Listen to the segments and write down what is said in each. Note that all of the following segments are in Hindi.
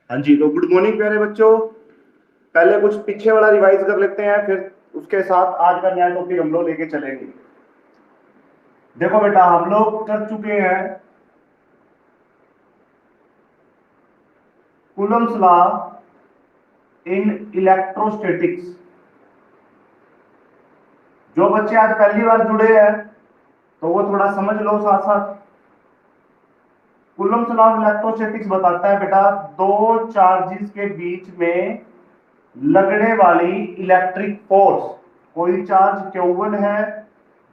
हाँ जी, तो गुड मॉर्निंग प्यारे बच्चों। पहले कुछ पीछे वाला रिवाइज कर लेते हैं, फिर उसके साथ आज का नया टॉपिक हम लोग लेके चलेंगे। देखो बेटा, हम लोग कर चुके हैं कूलम्स लॉ इन इलेक्ट्रोस्टैटिक्स। जो बच्चे आज पहली बार जुड़े हैं तो वो थोड़ा समझ लो साथ साथ। कूलम्स लॉ ऑफ इलेक्ट्रोस्टैटिक्स बताता है बेटा, दो चार्जेस के बीच में लगने वाली इलेक्ट्रिक फोर्स। कोई चार्ज Q1 है,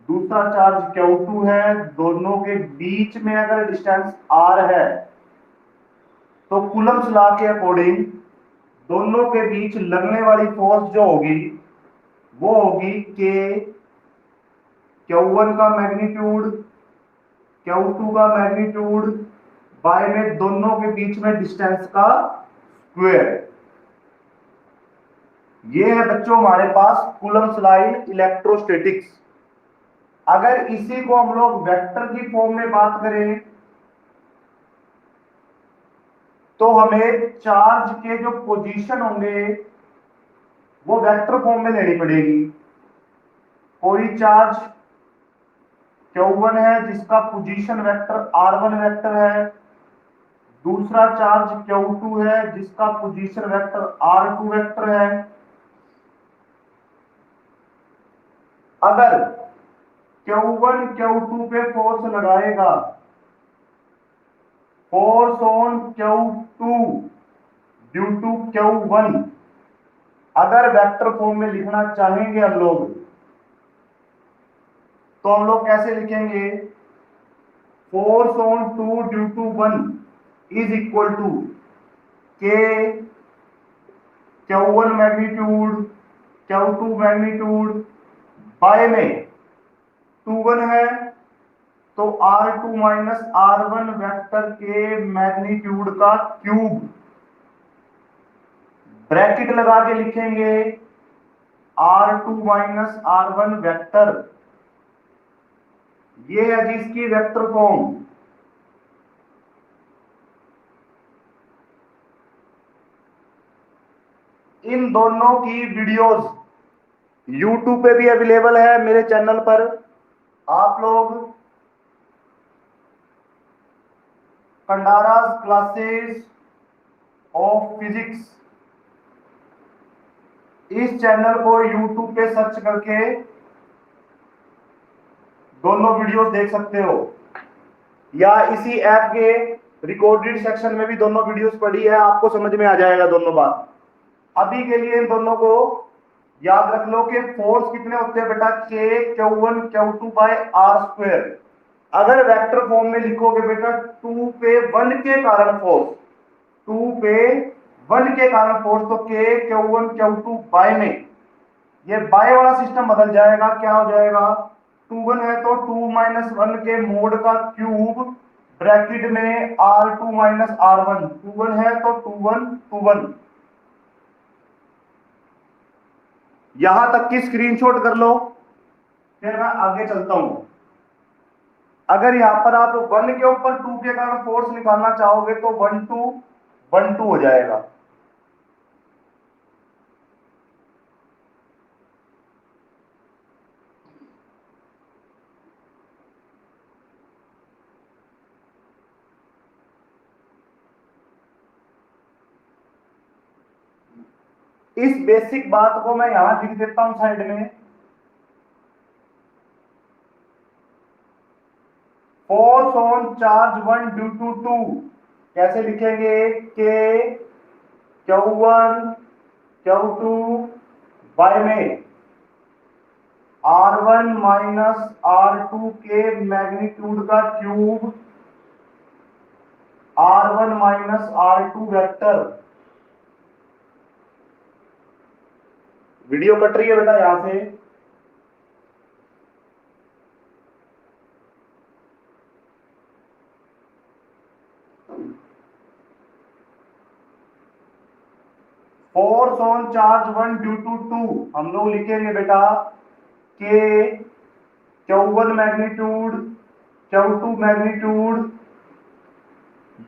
दूसरा चार्ज Q2 है, दोनों के बीच में अगर डिस्टेंस R है तो कूलम्स लॉ के अकॉर्डिंग दोनों के बीच लगने वाली फोर्स जो होगी वो होगी K, Q1 का मैग्नीट्यूड, Q2 का मैग्नीट्यूड बाय में दोनों के बीच में डिस्टेंस का स्क्वायर। ये है बच्चों हमारे पास कूलम्स लॉ इन इलेक्ट्रोस्टैटिक्स। अगर इसी को हम लोग वेक्टर की फॉर्म में बात करें तो हमें चार्ज के जो पोजीशन होंगे वो वेक्टर फॉर्म में लेनी पड़ेगी। कोई चार्ज Q1 है जिसका पोजीशन वेक्टर R1 वेक्टर है, दूसरा चार्ज Q2 है जिसका पोजीशन वेक्टर R2 वेक्टर है। अगर Q1 Q2 पे फोर्स लगाएगा, force on Q2 due to Q1, अगर वेक्टर फॉर्म में लिखना चाहेंगे हम लोग तो हम लोग कैसे लिखेंगे? Force on 2 due to 1 is equal to k Q1 magnitude Q2 magnitude bye में 2 1 है तो R2 माइनस R1 वेक्टर के मैग्नीट्यूड का क्यूब। ब्रैकेट लगा के लिखेंगे R2 माइनस R1 वेक्टर। ये है जिसकी वेक्टर फॉर्म। इन दोनों की वीडियोस YouTube पे भी अवेलेबल है मेरे चैनल पर। आप लोग कंडारास क्लासेस ऑफ फिजिक्स इस चैनल को YouTube पे सर्च करके दोनों वीडियोस देख सकते हो, या इसी ऐप के रिकॉर्डेड सेक्शन में भी दोनों वीडियोस पड़ी है, आपको समझ में आ जाएगा दोनों बात। अभी के लिए इन दोनों को याद रख लो कि फोर्स कितने होते हैं बेटा, K Q1 Q2 by R square. अगर वेक्टर फॉर्म में लिखोगे बेटा 2 पे 1 के कारण फोर्स, 2 पे 1 के कारण फोर्स, तो K Q1 Q2 बाय में ये बाय वाला सिस्टम बदल जाएगा। क्या हो जाएगा? 2 1 है तो 2 माइनस 1 के मोड का क्यूब ब्रैकेट में R2 माइनस R1। 2 1 है तो 2 1 2 1। यहां तक की स्क्रीनशॉट कर लो, फिर मैं आगे चलता हूं। अगर यहां पर आप 1 के ऊपर 2 के कारण फोर्स निकालना चाहोगे तो 1 2 1 2 हो जाएगा। इस बेसिक बात को मैं यहां लिख देता हूं साइड में। Force on charge 1 due to 2 कैसे लिखेंगे? के Q1 Q2 बाय में R1 माइनस R2 के मैग्नीट्यूड का cube R1 minus R2 vector. Video cut रही है बेटा यहां से? Force on charge 1 due to 2 हम लोग लिखेंगे बेटा के Q1 magnitude Q2 magnitude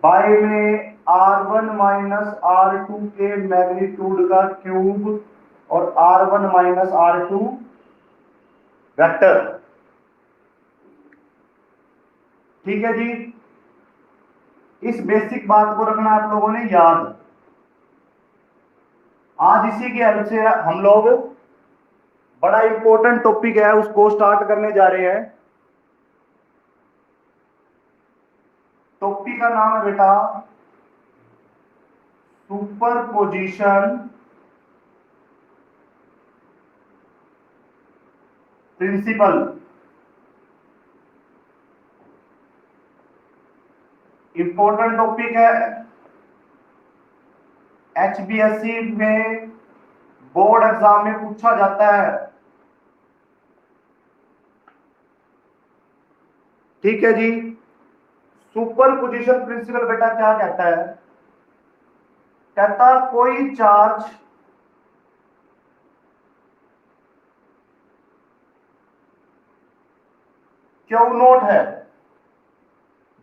bye में R1 माइनस R2 के मैग्नीट्यूड का क्यूब और R1 माइनस R2 वेक्टर। ठीक है जी, इस बेसिक बात को रखना आप लोगों ने याद। आज इसी की हेल्प से हम लोग बड़ा इंपॉर्टेंट टॉपिक है उसको स्टार्ट करने जा रहे हैं। टॉपिक का नाम है बेटा सुपरपोजिशन प्रिंसिपल। इंपॉर्टेंट टॉपिक है, एचबीएससी में बोर्ड एग्जाम में पूछा जाता है। ठीक है जी, सुपरपोजिशन प्रिंसिपल बेटा क्या कहता है? कहता कोई चार्ज क्यू नोट है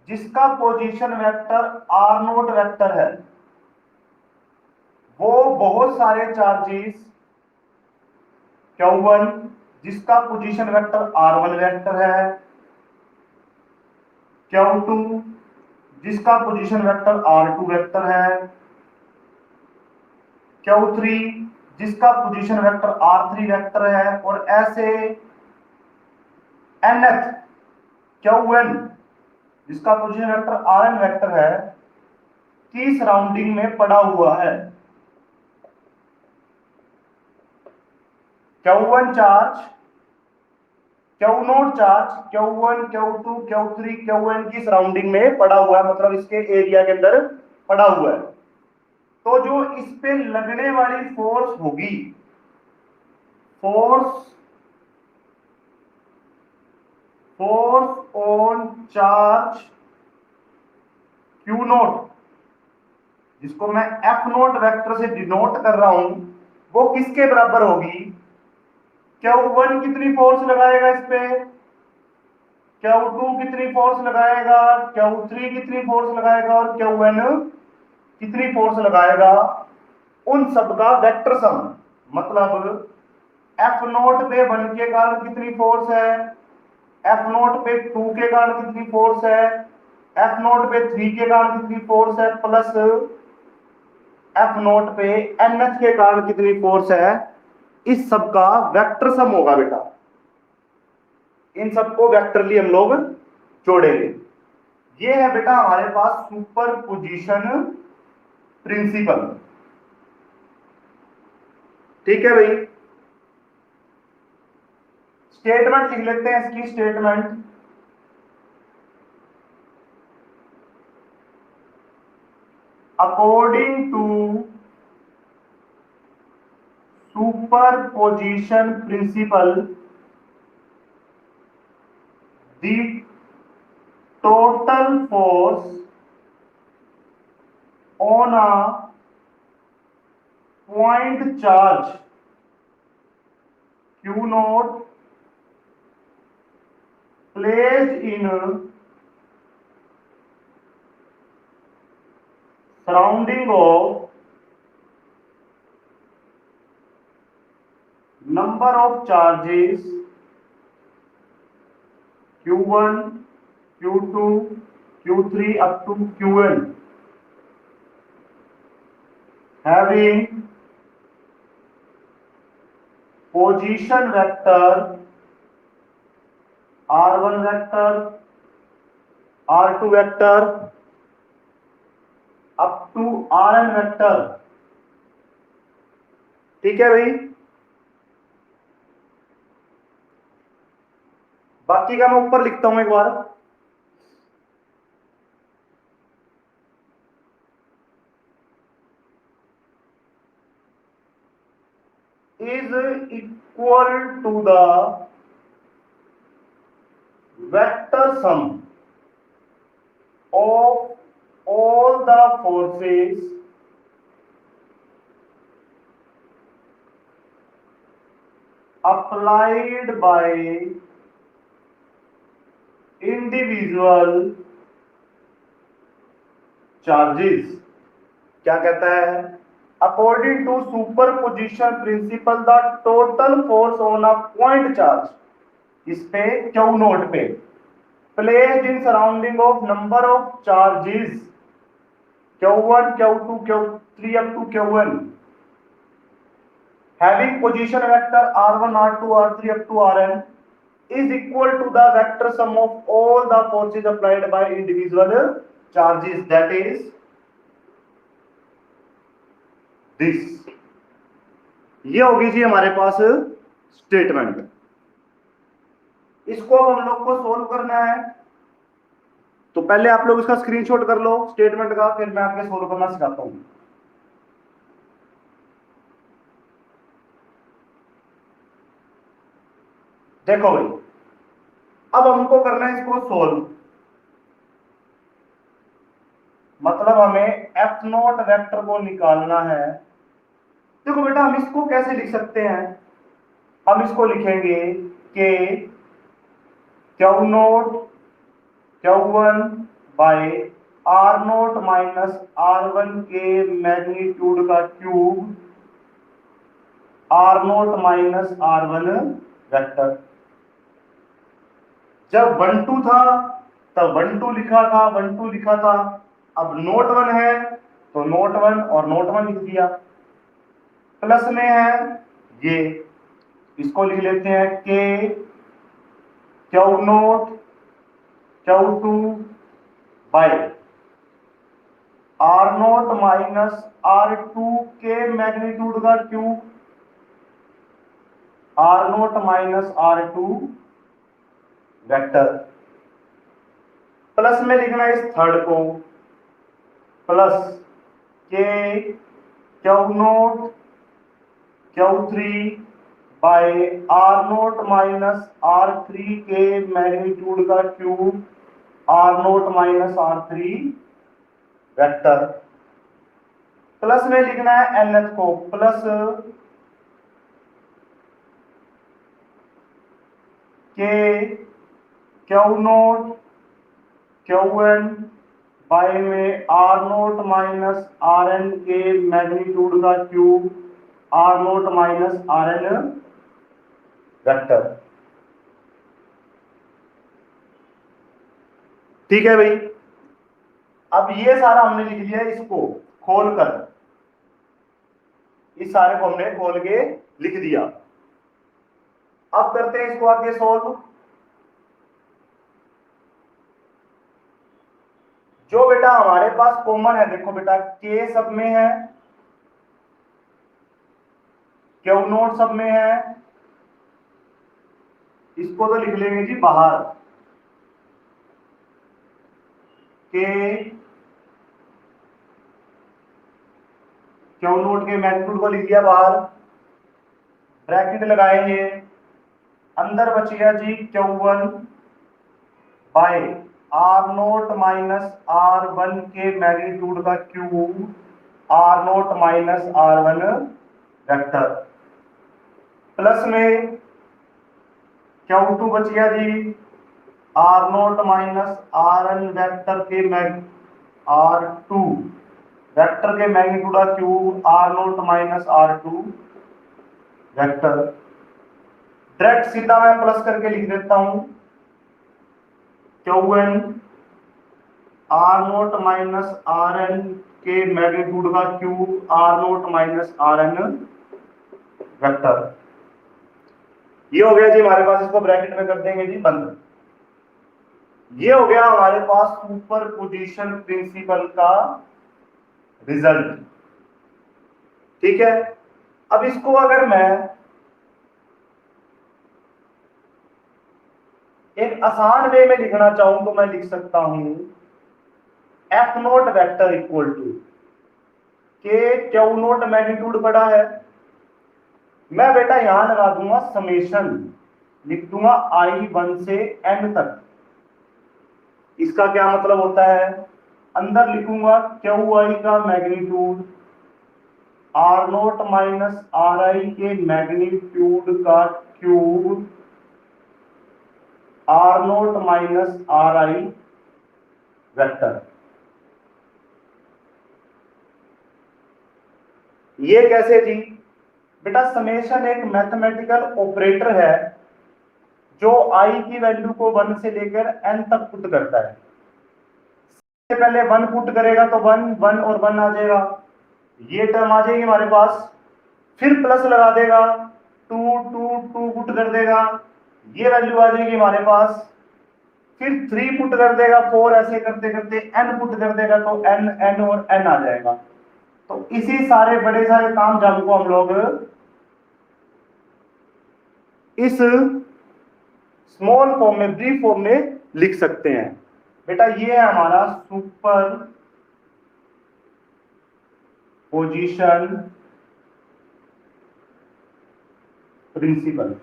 जिसका position vector r naught vector है, वो बहुत सारे चार्जेस Q1 जिसका पोजीशन वेक्टर R1 वेक्टर है, Q2 जिसका पोजीशन वेक्टर R2 वेक्टर है, Q3 जिसका पोजीशन वेक्टर R3 वेक्टर है, और ऐसे nth Qn जिसका पोजीशन वेक्टर Rn वेक्टर है की सराउंडिंग में पड़ा हुआ है। Q1 charge, Q note charge Q1 Q2 Q3 Qn की सराउंडिंग में पड़ा हुआ है, मतलब इसके एरिया के अंदर पड़ा हुआ है। तो जो इस पे लगने वाली फोर्स होगी, force on charge Q note, जिसको मैं F नोट वेक्टर से डिनोट कर रहा हूं, वो किसके बराबर होगी? Q1 कितनी फोर्स लगाएगा इस पे, Q2 कितनी फोर्स लगाएगा, Q3 कितनी फोर्स लगाएगा, और Qn कितनी फोर्स लगाएगा, उन सब का वेक्टर सम। मतलब F नोट पे 1 के कारण कितनी फोर्स है, F नोट पे 2 के कारण कितनी फोर्स है, F नोट पे 3 के कारण कितनी फोर्स है, प्लस F नोट पे NH के कारण कितनी फोर्स है, इस सब का वेक्टर सम होगा बेटा। इन सबको वेक्टरली हम लोग जोड़ेंगे। ये है बेटा हमारे पास सुपरपोजिशन प्रिंसिपल। ठीक है भाई, स्टेटमेंट लिख लेते हैं इसकी statement. According to superposition principle, the total force on a point charge Q naught placed in surrounding of number of charges Q1 Q2 Q3 up to Qn having position vector R1 vector R2 vector up to Rn vector। ठीक है भाई, बाकी का मैं ऊपर लिखता हूं एक बार। is equal to the vector sum of all the forces applied by individual charges। क्या कहता है? According to superposition principle the total force on a point charge, इस पे क्यू नोट पे, placed in surrounding of number of charges Q1, Q2, Q3 up to Q1, having position vector R1, R2, R3 up to Rn is equal to the vector sum of all the forces applied by individual charges, that is this. ये होगी जी हमारे पास स्टेटमेंट। इसको हम लोग को सोल्व करना है, तो पहले आप लोग इसका स्क्रीनशॉट कर लो स्टेटमेंट का, फिर मैं आपको सोल्व करना सिखाता हूं। देखो भाई, अब हमको करना है इसको सोल्व, मतलब हमें एफ नॉट वेक्टर को निकालना है। देखो बेटा, हम इसको कैसे लिख सकते हैं? हम इसको लिखेंगे कि q naught Q1 by r naught minus R1 के मैग्नीट्यूड का cube r naught minus R1 vector. जब 1 2 था तब 1 2 लिखा था, 1 2 लिखा था। अब नोट 1 है तो नोट 1 और नोट 1 लिख दिया। प्लस में है ये, इसको लिख लेते हैं k q naught Q2 by r naught minus R2 के मैग्नीट्यूड का cube r naught minus R2 vector. Plus में लिखना है इस थर्ड को, plus k q naught Q3 by r naught minus R3 के मैग्नीट्यूड का cube r naught minus R3 vector. Plus में लिखना है nth को, plus k q naught Qn by में आर नोट माइनस Rn के मैग्नीट्यूड का cube r naught minus Rn vector. ठीक है भाई, अब ये सारा हमने लिख लिया, इसको खोलकर, इस सारे को हमने खोल के लिख दिया। अब करते हैं इसको आगे सोल्व। जो बेटा हमारे पास कॉमन है, देखो बेटा के सब में है, क्यू नोट सब में है, इसको तो लिख लेंगे जी बाहर, के क्यू नोट के मैग्नीट्यूड को लिख दिया बाहर, ब्रैकेट लगाएंगे, अंदर बच गया जी Q1 by r naught minus R1 के मैग्नीट्यूड का cube r naught minus R1 vector. Plus में Q2 बच गया जी r naught minus Rn vector के R2 वेक्टर के मैग्नीट्यूड का cube r naught minus R2 vector. Direct सीधा मैं प्लस करके लिख देता हूं, Qn r naught minus Rn के मैग्नीट्यूड का cube r naught minus Rn vector. ये हो गया जी हमारे पास, इसको ब्रैकेट में कर देंगे जी बंद। ये हो गया हमारे पास सुपर पोजिशन प्रिंसिपल का रिजल्ट। ठीक है, अब इसको अगर मैं एक आसान वे में लिखना चाहूं तो मैं लिख सकता हूं F naught vector equal to k q naught magnitude बड़ा है, मैं बेटा यहां लगा दूंगा समेशन, लिख दूंगा I1 से n तक। इसका क्या मतलब होता है? अंदर लिखूंगा क्यू आई का magnitude r naught minus r i के मैग्नीट्यूड का cube r naught minus r i vector. ये कैसे जी? बेटा समेशन एक मैथमेटिकल ऑपरेटर है जो आई की वैल्यू को 1 से लेकर n तक पुट करता है। सबसे पहले 1 पुट करेगा तो 1 1 और 1 आ जाएगा, ये टर्म आ जाएगी हमारे पास। फिर प्लस लगा देगा, 2 2 2 पुट कर देगा, ये वैल्यू आ जाएगी हमारे पास। फिर 3 पुट कर देगा, 4, ऐसे करते करते n पुट कर देगा तो n n और n आ जाएगा। तो इसी सारे बड़े सारे काम जब को हम लोग इस स्मॉल फॉर्म में, ब्रीफ फॉर्म में लिख सकते हैं। बेटा ये है हमारा सुपर पोजीशन प्रिंसिपल।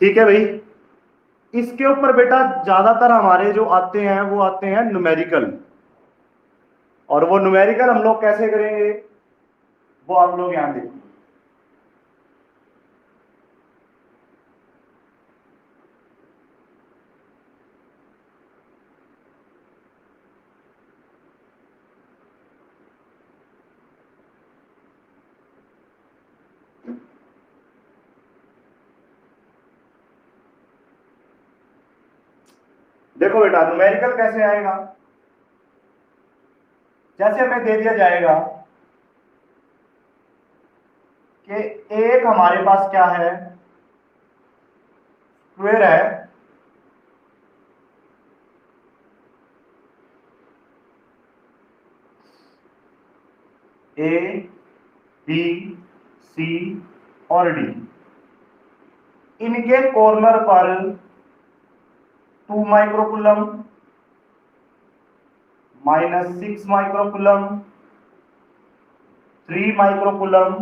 ठीक है भाई। इसके ऊपर बेटा ज्यादातर हमारे जो आते हैं वो आते हैं न्यूमेरिकल, और वो न्यूमेरिकल हम लोग कैसे करेंगे वो आप लोग यहां देखिए। देखो बेटा न्यूमेरिकल कैसे आएगा, जैसे हमें दे दिया जाएगा कि एक हमारे पास क्या है, स्क्वायर है, ए बी सी और डी, इनके कॉर्नर पर 2 माइक्रोकूलम, -6 माइक्रोकूलम, 3 माइक्रोकूलम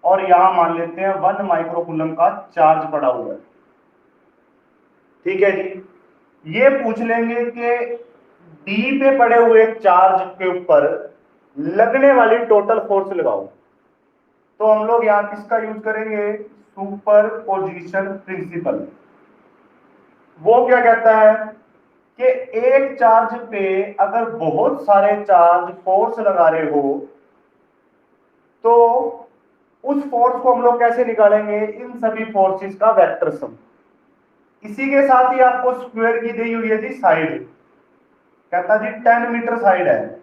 और यहां मान लेते हैं 1 माइक्रोकूलम का चार्ज पड़ा हुआ है। ठीक है जी। ये पूछ लेंगे कि डी पे पड़े हुए चार्ज के ऊपर लगने वाली टोटल फोर्स लगाओ, तो हम लोग यहां किसका यूज करेंगे, सुपर पोजिशन प्रिंसिपल। वो क्या कहता है कि एक चार्ज पे अगर बहुत सारे चार्ज फोर्स लगा रहे हो तो उस फोर्स को हम लोग कैसे निकालेंगे, इन सभी फोर्सेस का वेक्टर सम। इसी के साथ ही आपको स्क्वायर की दी हुई है जी साइड, कहता जी 10 मीटर साइड है।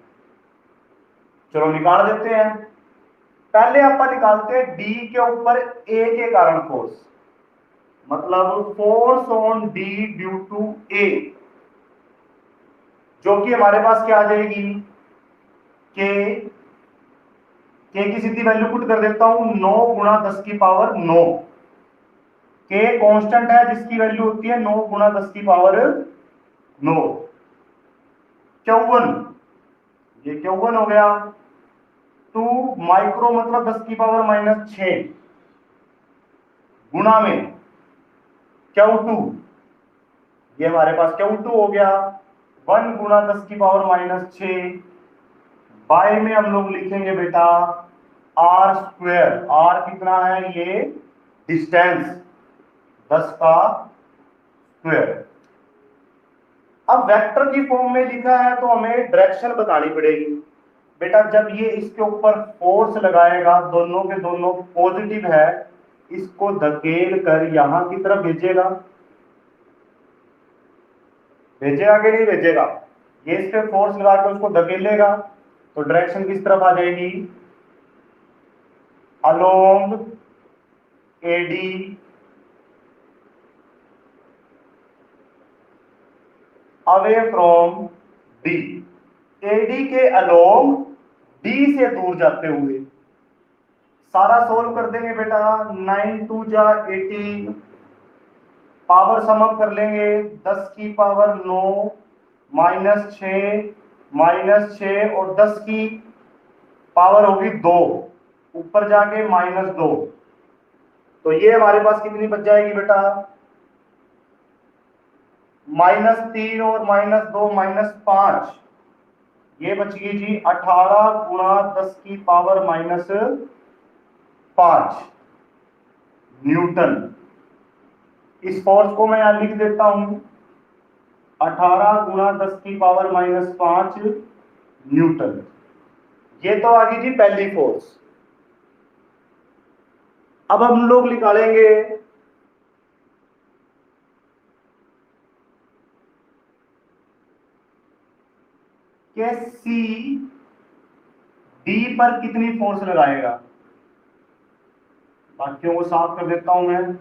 चलो निकाल देते हैं। पहले अपन निकालते हैं डी के ऊपर ए के कारण फोर्स, मतलब force on D due to A, जो कि हमारे पास क्या आ जाएगी, के की सीधी वैल्यू पुट कर देता हूं 9 गुणा 10 की पावर 9। के कांस्टेंट है जिसकी वैल्यू होती है 9 गुणा 10 की पावर 9, 54, ये 54 हो गया। 2 माइक्रो मतलब 10 की पावर -6 गुणा में Q2, ये हमारे पास Q2 हो गया 1 गुणा 10 की पावर -6, बाय में हम लोग लिखेंगे बेटा आर स्क्वायर। आर कितना है, ये डिस्टेंस 10 का स्क्वायर। अब वेक्टर की फॉर्म में लिखा है तो हमें डायरेक्शन बतानी पड़ेगी। बेटा जब ये इसके ऊपर फोर्स लगाएगा, दोनों के दोनों पॉजिटिव है, इसको धकेल कर यहां की तरफ भेजेगा, भेजेगा कि नहीं भेजेगा, ये इस पे फोर्स लगा के उसको धकेलेगा तो डायरेक्शन किस तरफ आ जाएगी, along AD away from D, AD के अलोंग डी से दूर जाते हुए। सारा सोल्व कर देंगे बेटा, 9 2 जा 18, पावर सम अप कर लेंगे 10 की पावर 9 -6 और 10 की पावर होगी 2, ऊपर जाके -2, तो ये हमारे पास कितनी बच जाएगी बेटा, -3 और -2 -5, ये बच गई जी 18 गुणा 10 की पावर -5 न्यूटन। इस फोर्स को मैं यहां लिख देता हूं 18 गुणा 10 की पावर -5 न्यूटन। ये तो आ गई जी पहली फोर्स। अब हम लोग निकालेंगे कि सी डी पर कितनी फोर्स लगाएगा। बाकियों को साफ कर देता हूं मैं।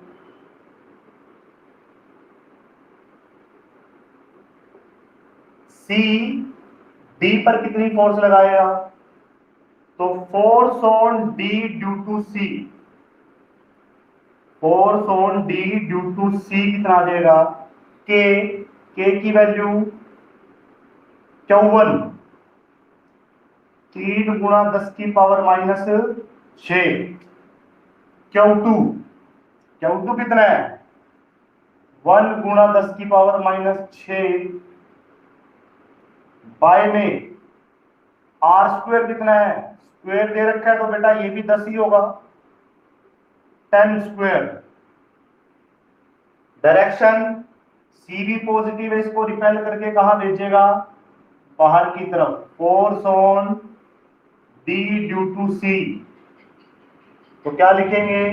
सी डी पर कितनी फोर्स लगाएगा, तो force on D due to C, force on D due to C कितना आ जाएगा, के की वैल्यू 54, 3 × 10⁻⁶। Q2 कितना है, 1 × 10⁻⁶, बाय में R² कितना है, स्क्वायर दे रखा है तो बेटा ये भी 10 ही होगा, 10²। डायरेक्शन सी भी पॉजिटिव है, इसको रिपेल करके कहां भेजेगा, बाहर की तरफ। Force on D due to C, तो क्या लिखेंगे,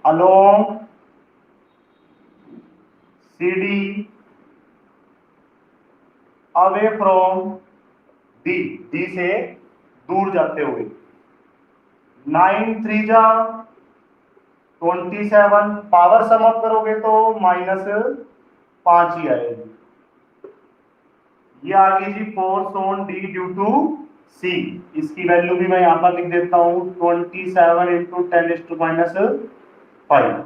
along CD away from D, D से दूर जाते हुए। 9 3 जा 27, पावर सम अप करोगे तो -5 ही आएगी। ये आ गई जी force on D due to C. इसकी वैल्यू भी मैं यहां पर लिख देता हूं, 27 × 10⁻⁵।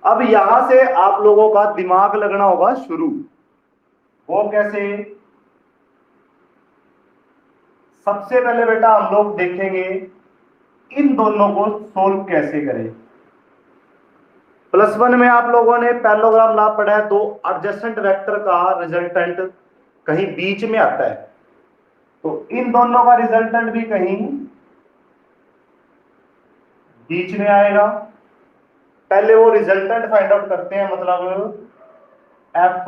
अब यहां से आप लोगों का दिमाग लगना होगा शुरू। वो कैसे, सबसे पहले बेटा हम लोग देखेंगे इन दोनों को सोल्व कैसे करें। +1 में आप लोगों ने पैरेललोग्राम लॉ पढ़ा है, दो एडजेसेंट वेक्टर का रिजल्टेंट कहीं बीच में आता है, तो इन दोनों का रिजल्टेंट भी कहीं बीच में आएगा। पहले वो रिजल्टेंट फाइंड आउट करते हैं, मतलब एफ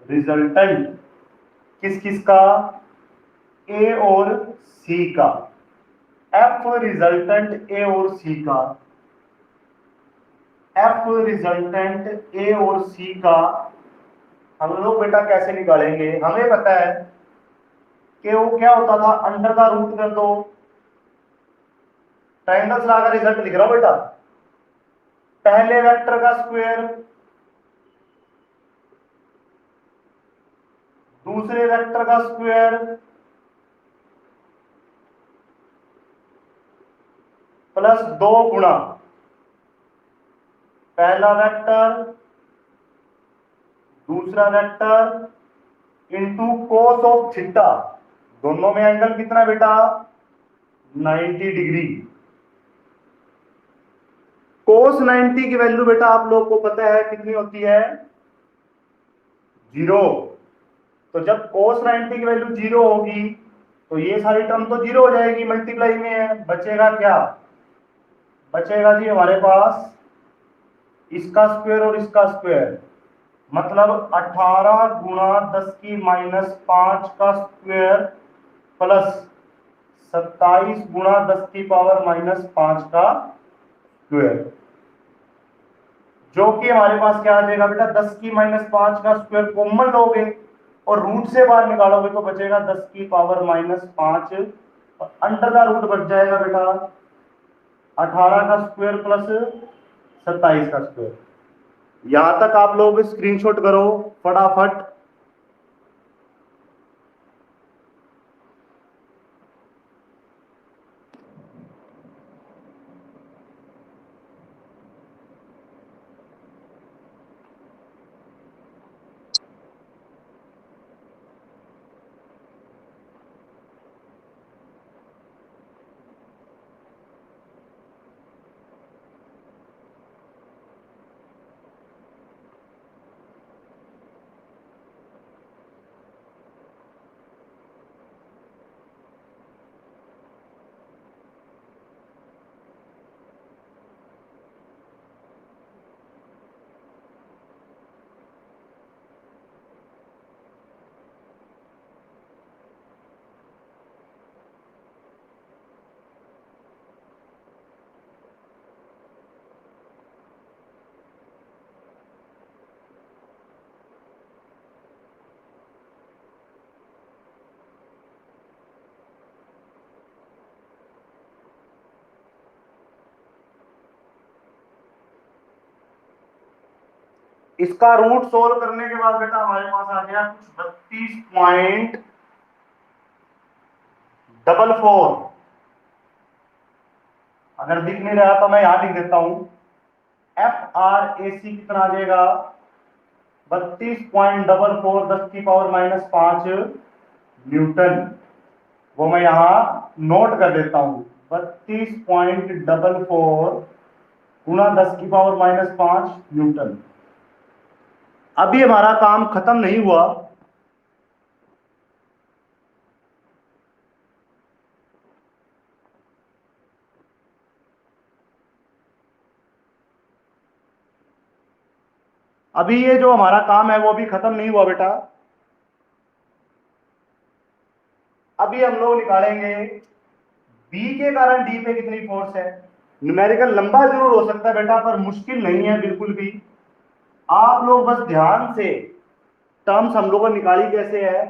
रिजल्टेंट किस किस का, ए और सी का। एफ रिजल्टेंट ए और सी का, एफ रिजल्टेंट ए और सी का हम लोग बेटा कैसे निकालेंगे। हमें पता है कि वो क्या होता था, अंडर का रूट कर दो। ट्रायंगल्स लॉ का रिजल्ट लिख रहा हूं बेटा, पहले वेक्टर का स्क्वायर दूसरे वेक्टर का स्क्वायर +2 गुणा पहला वेक्टर दूसरा vector into cos of theta. दोनों में एंगल कितना बेटा, 90 डिग्री। कोस 90 की वैल्यू बेटा आप लोग को पता है कितनी होती है, 0। तो जब कोस 90 की वैल्यू 0 होगी तो ये सारी टर्म तो 0 हो जाएगी, मल्टीप्लाई में है। बचेगा क्या, बचेगा जी हमारे पास इसका स्क्वायर और इसका स्क्वायर, मतलब 18 × 10⁻⁵ का स्क्वायर प्लस 27 × 10⁻⁵ का स्क्वायर, जो कि हमारे पास क्या आ जाएगा बेटा, 10⁻⁵ का स्क्वायर कॉमन लोगे और रूट से बाहर निकालोगे तो बचेगा 10⁻⁵। अंडर का रूट बच जाएगा बेटा 18 का स्क्वायर प्लस 27 का स्क्वायर। यहां तक आप लोग स्क्रीनशॉट करो फटाफट। इसका रूट सोल्व करने के बाद बेटा हमारे पास आ गया कुछ 32.44। अगर दिख नहीं रहा तो मैं यहां लिख देता हूं, FRAC कितना आ जाएगा 32.44 10⁻⁵ न्यूटन। वो मैं यहां नोट कर देता हूं, 32.44 गुणा 10⁻⁵ न्यूटन। अभी हमारा काम खत्म नहीं हुआ, अभी ये जो हमारा काम है वो भी खत्म नहीं हुआ बेटा। अभी हम लोग निकालेंगे बी के कारण डी पे कितनी फोर्स है। न्यूमेरिकल लंबा जरूर हो सकता है बेटा, पर मुश्किल नहीं है बिल्कुल भी। आप लोग बस ध्यान से टर्म्स हम लोगों ने निकाली कैसे है,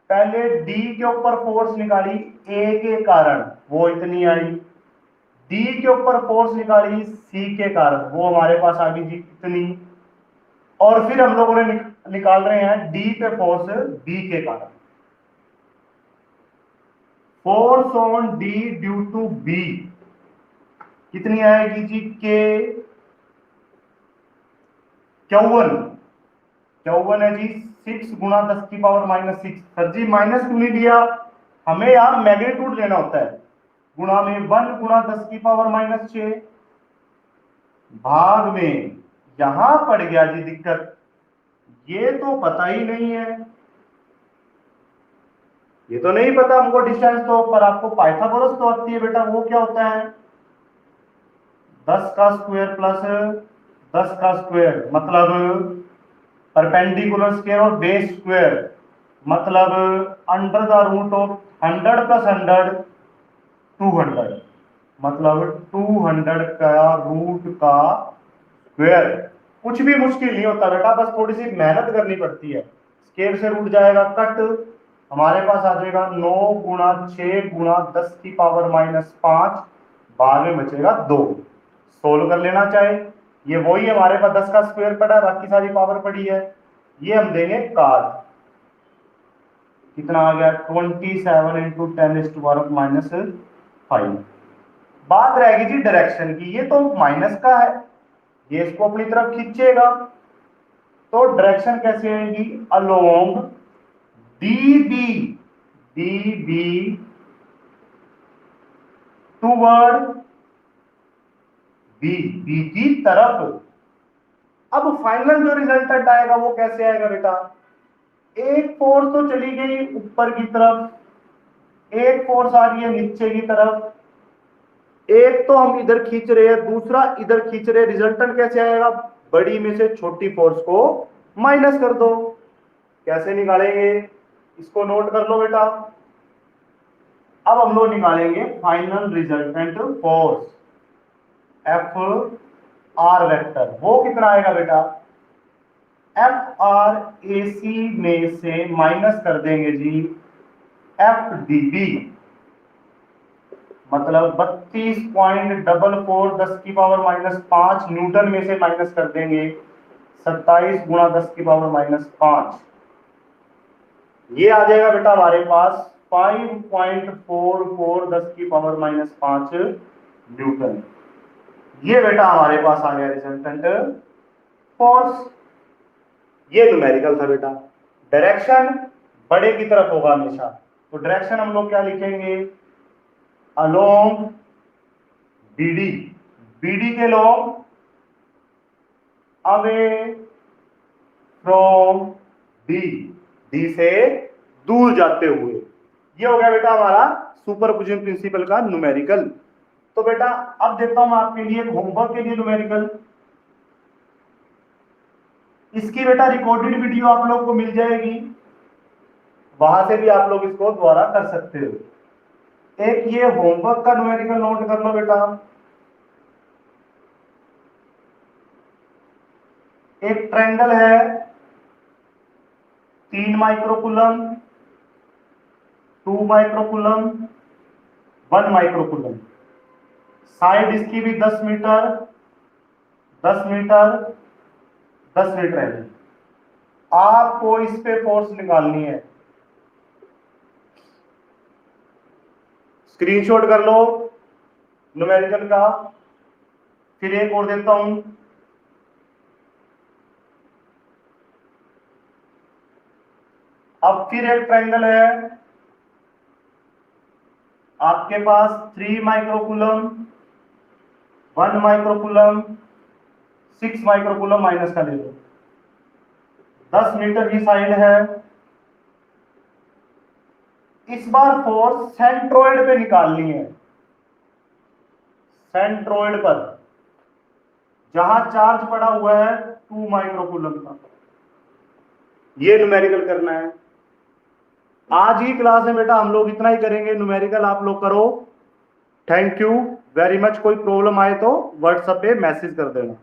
पहले डी के ऊपर फोर्स निकाली ए के कारण, वो इतनी आई। डी के ऊपर फोर्स निकाली सी के कारण, वो हमारे पास आ गई जी इतनी। और फिर हम लोगों ने निकाल रहे हैं डी पे फोर्स बी के कारण। Force on D due to B कितनी आएगी जी, के चौवन है जी 6 गुणा 10⁻⁻6। सर जी माइनस क्यों नहीं दिया, हमें यार मैग्नीट्यूड लेना होता है। गुणा में 1 गुणा 10⁻⁻6 भाग में, यहां पड़ गया जी दिक्कत, ये तो पता ही नहीं है, ये तो नहीं पता हमको डिस्टेंस। तो पर आपको पाइथागोरस तो आती है बेटा, वो क्या होता है 10 का स्क्वायर प्लस 10 का स्क्वायर मतलब परपेंडिकुलर स्क्वायर और बेस स्क्वायर मतलब under the root of 100 plus 100 200 मतलब 200 का रूट का स्क्वायर। कुछ भी मुश्किल नहीं होता बेटा, बस थोड़ी सी मेहनत करनी पड़ती है। स्क्वायर से रूट जाएगा कट, हमारे पास आ जाएगा 9 गुणा 6 गुणा 10⁻⁻5 बाद में बचेगा 2। सोल्व कर लेना चाहे, ये वही हमारे पास 10 का स्क्वायर पड़ा है, बाकी सारी पावर पड़ी है। ये हम देंगे काट, कितना आ गया 27 इंटू 10⁻⁻5। बात रहेगी जी डायरेक्शन की, ये तो माइनस का है, ये इसको अपनी तरफ खींचेगा, तो डायरेक्शन कैसे आएगी, along D B toward B की तरफ। अब फाइनल जो रिजल्टेंट आएगा वो कैसे आएगा बेटा, एक फोर्स तो चली गई ऊपर की तरफ, एक फोर्स आ रही है नीचे की तरफ, एक तो हम इधर खींच रहे हैं, दूसरा इधर खींच रहे हैं। रिजल्टेंट कैसे आएगा, बड़ी में से छोटी फोर्स को माइनस कर दो। कैसे निकालेंगे, इसको नोट कर लो बेटा। अब हम लोग निकालेंगे final resultant force F R vector, वो कितना आएगा बेटा, एफ आर ए सी में से माइनस कर देंगे जी एफ डी बी, मतलब 32.44 10⁻⁻5 न्यूटन में से माइनस कर देंगे 27 गुणा 10⁻⁻5। ये आ जाएगा बेटा हमारे पास 5.44 10⁻⁻5 न्यूटन। ये बेटा हमारे पास आ गया रिजल्टेंट फोर्स। ये न्यूमेरिकल था बेटा। डायरेक्शन बड़े की तरफ होगा हमेशा, तो डायरेक्शन हम लोग क्या लिखेंगे, अलोंग बीडी, बीडी के लोग अवे फ्रॉम डी, डी से दूर जाते हुए। ये हो गया बेटा हमारा सुपरपोजिशन प्रिंसिपल का न्यूमेरिकल। तो बेटा अब देता हूं आपके लिए होमवर्क के लिए न्यूमेरिकल। इसकी बेटा रिकॉर्डेड वीडियो आप लोग को मिल जाएगी, वहां से भी आप लोग इसको दोबारा कर सकते हो। एक ये होमवर्क का न्यूमेरिकल नोट कर लो बेटा। एक ट्रायंगल है 3 माइक्रोकूलम 2 माइक्रोकूलम 1 माइक्रोकूलम, साइड इसकी भी 10 मीटर 10 मीटर 10 मीटर है। आपको इस पे फोर्स निकालनी है, स्क्रीनशॉट कर लो न्यूमेरिकल का। फिर एक और देता हूं, अब फिर एक ट्रायंगल है आपके पास 3 माइक्रोकूलम, 1 माइक्रोकूलम, 6 माइक्रोकूलम माइनस का ले लो, 10 मीटर की साइड है। इस बार फोर्स सेंट्रोइड पे निकालनी है, सेंट्रोइड पर जहां चार्ज पड़ा हुआ है 2 माइक्रोकूलम का। ये न्यूमेरिकल करना है। आज ही क्लास में बेटा हम लोग इतना ही करेंगे, न्यूमेरिकल आप लोग करो। Thank you very much. कोई प्रॉब्लम आए तो व्हाट्सएप पे मैसेज कर देना।